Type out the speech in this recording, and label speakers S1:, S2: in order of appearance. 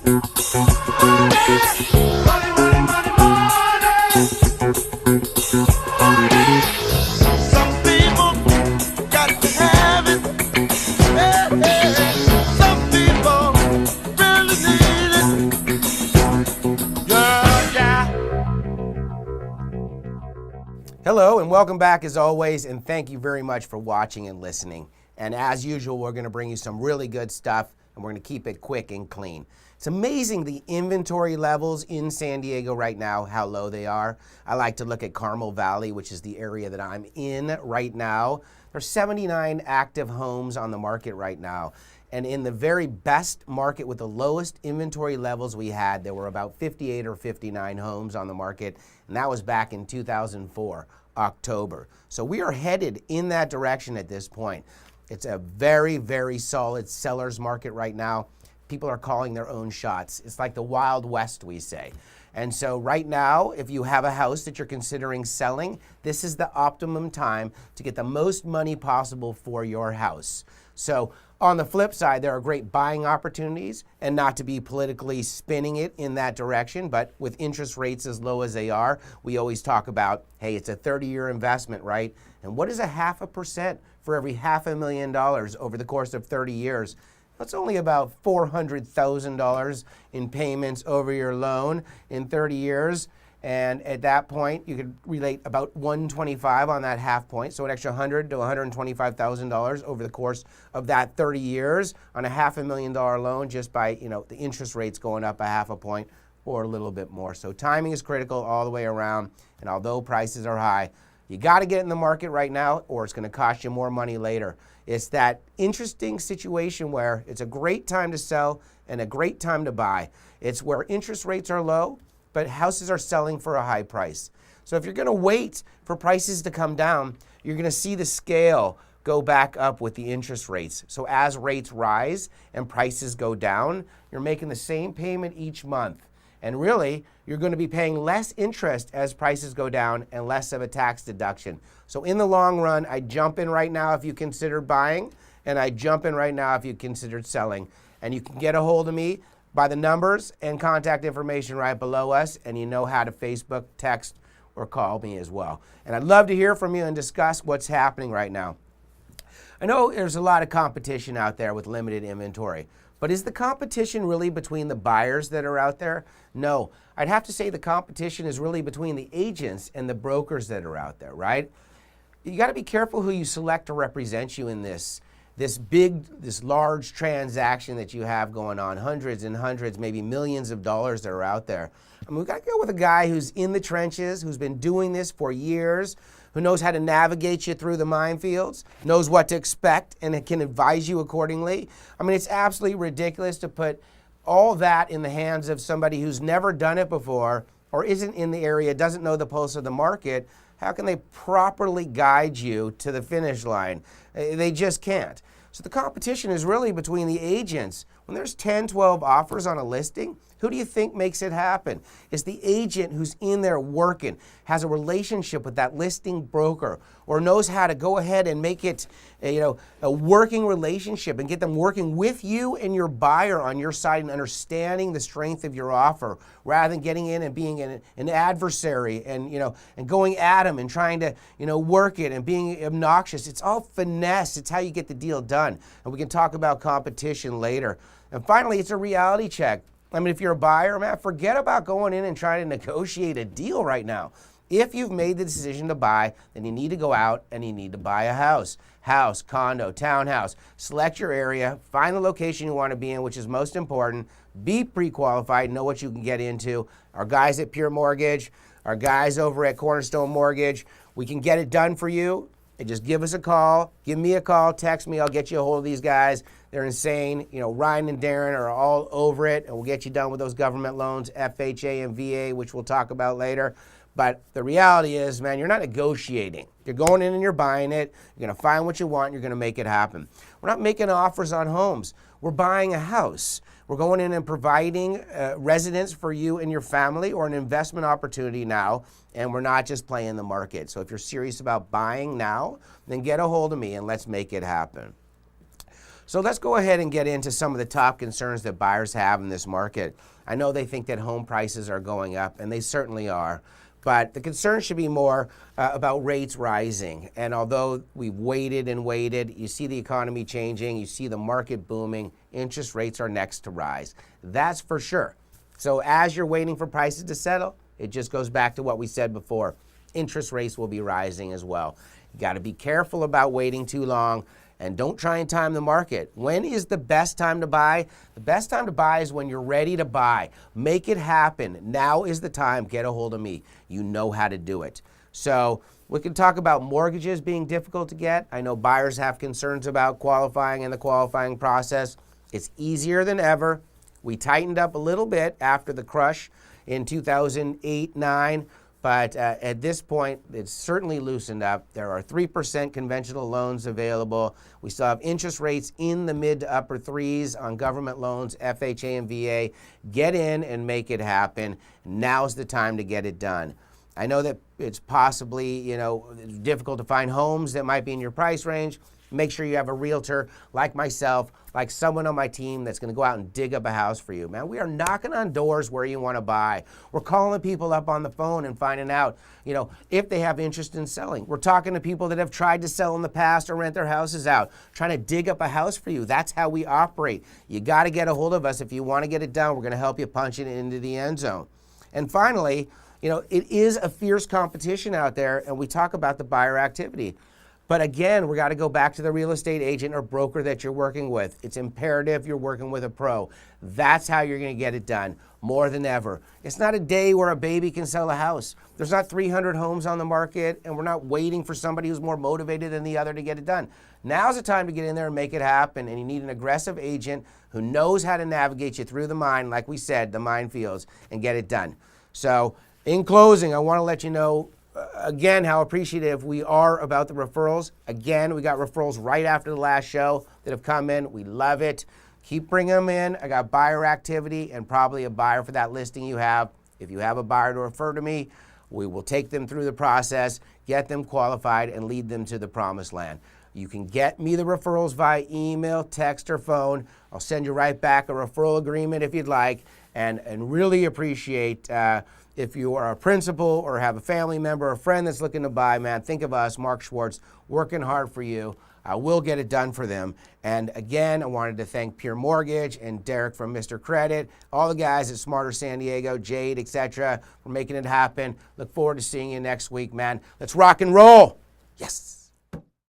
S1: Hello and welcome back as always, and thank you very much for watching and listening. And as usual, we're going to bring you some really good stuff, and we're going to keep it quick and clean. It's amazing the inventory levels in San Diego right now, how low they are. I like to look at Carmel Valley, which is the area that I'm in right now. There's 79 active homes on the market right now. And in the very best market with the lowest inventory levels we had, there were about 58 or 59 homes on the market, and that was back in 2004, October. So we are headed in that direction at this point. It's a very, very solid seller's market right now. People are calling their own shots. It's like the Wild West, we say. And so right now, if you have a house that you're considering selling, this is the optimum time to get the most money possible for your house. So on the flip side, there are great buying opportunities, and not to be politically spinning it in that direction, but with interest rates as low as they are, we always talk about, hey, it's a 30-year investment, right? And what is 0.5% for every $500,000 over the course of 30 years? That's only about $400,000 in payments over your loan in 30 years. And at that point, you could relate about 125 on that half point, so an extra $100,000 to $125,000 over the course of that 30 years on a $500,000 loan, just by the interest rates going up 0.5 point or a little bit more. So timing is critical all the way around, and although prices are high, you got to get in the market right now, or it's going to cost you more money later. It's that interesting situation where it's a great time to sell and a great time to buy. It's where interest rates are low, but houses are selling for a high price. So if you're going to wait for prices to come down, you're going to see the scale go back up with the interest rates. So as rates rise and prices go down, you're making the same payment each month. And really, you're going to be paying less interest as prices go down and less of a tax deduction. So in the long run, I jump in right now if you consider buying, and I jump in right now if you considered selling. And you can get a hold of me by the numbers and contact information right below us, and you know how to Facebook, text, or call me as well. And I'd love to hear from you and discuss what's happening right now. I know there's a lot of competition out there with limited inventory, but is the competition really between the buyers that are out there? No. I'd have to say the competition is really between the agents and the brokers that are out there, right? You got to be careful who you select to represent you in this large transaction that you have going on, hundreds and hundreds, maybe millions of dollars that are out there. I mean, we've got to go with a guy who's in the trenches, who's been doing this for years, who knows how to navigate you through the minefields, knows what to expect, and it can advise you accordingly. I mean, it's absolutely ridiculous to put all that in the hands of somebody who's never done it before or isn't in the area, doesn't know the pulse of the market. How can they properly guide you to the finish line? They just can't. So the competition is really between the agents. When there's 10, 12 offers on a listing, who do you think makes it happen? It's the agent who's in there working, has a relationship with that listing broker, or knows how to go ahead and make it a working relationship and get them working with you and your buyer on your side and understanding the strength of your offer, rather than getting in and being an adversary and going at them and trying to work it and being obnoxious. It's all finesse. It's how you get the deal done. And we can talk about competition later. And finally, it's a reality check. I mean, if you're a buyer, man, forget about going in and trying to negotiate a deal right now. If you've made the decision to buy, then you need to go out and you need to buy a house. House, condo, townhouse. Select your area, find the location you want to be in, which is most important. Be pre-qualified, know what you can get into. Our guys at Pure Mortgage, our guys over at Cornerstone Mortgage, we can get it done for you. And just give us a call, give me a call, text me, I'll get you a hold of these guys. They're insane. Ryan and Darren are all over it, and we'll get you done with those government loans, FHA and VA, which we'll talk about later. But the reality is, man, you're not negotiating. You're going in and you're buying it. You're going to find what you want, and you're going to make it happen. We're not making offers on homes. We're buying a house. We're going in and providing residence for you and your family, or an investment opportunity now, and we're not just playing the market. So if you're serious about buying now, then get a hold of me and let's make it happen. So let's go ahead and get into some of the top concerns that buyers have in this market. I know they think that home prices are going up, and they certainly are. But the concern should be more about rates rising. And although we've waited and waited, you see the economy changing, you see the market booming, interest rates are next to rise. That's for sure. So as you're waiting for prices to settle, it just goes back to what we said before. Interest rates will be rising as well. You got to be careful about waiting too long. And don't try and time the market. When is the best time to buy? The best time to buy is when you're ready to buy. Make it happen. Now is the time. Get a hold of me. You know how to do it. So we can talk about mortgages being difficult to get. I know buyers have concerns about qualifying and the qualifying process. It's easier than ever. We tightened up a little bit after the crush in 2008-9. But at this point, it's certainly loosened up. There are 3% conventional loans available. We still have interest rates in the mid to upper threes on government loans, FHA and VA. Get in and make it happen. Now's the time to get it done. I know that it's possibly, difficult to find homes that might be in your price range. Make sure you have a realtor like myself, like someone on my team that's going to go out and dig up a house for you. Man, we are knocking on doors where you want to buy. We're calling people up on the phone and finding out, if they have interest in selling. We're talking to people that have tried to sell in the past or rent their houses out, trying to dig up a house for you. That's how we operate. You got to get a hold of us. If you want to get it done, we're going to help you punch it into the end zone. And finally, it is a fierce competition out there, and we talk about the buyer activity. But again, we got to go back to the real estate agent or broker that you're working with. It's imperative you're working with a pro. That's how you're going to get it done more than ever. It's not a day where a baby can sell a house. There's not 300 homes on the market, and we're not waiting for somebody who's more motivated than the other to get it done. Now's the time to get in there and make it happen, and you need an aggressive agent who knows how to navigate you through the mine, like we said, the minefields, and get it done. So in closing, I want to let you know again how appreciative we are about the referrals. Again, we got referrals right after the last show that have come in. We love it. Keep bringing them in. I got buyer activity and probably a buyer for that listing you have. If you have a buyer to refer to me, we will take them through the process, get them qualified, and lead them to the promised land. You can get me the referrals via email, text, or phone. I'll send you right back a referral agreement if you'd like, and really appreciate if you are a principal or have a family member or friend that's looking to buy, man, think of us, Mark Schwartz, working hard for you. We'll get it done for them. And again, I wanted to thank Pure Mortgage and Derek from Mr. Credit, all the guys at Smarter San Diego, Jade, etc., for making it happen. Look forward to seeing you next week, man. Let's rock and roll. Yes.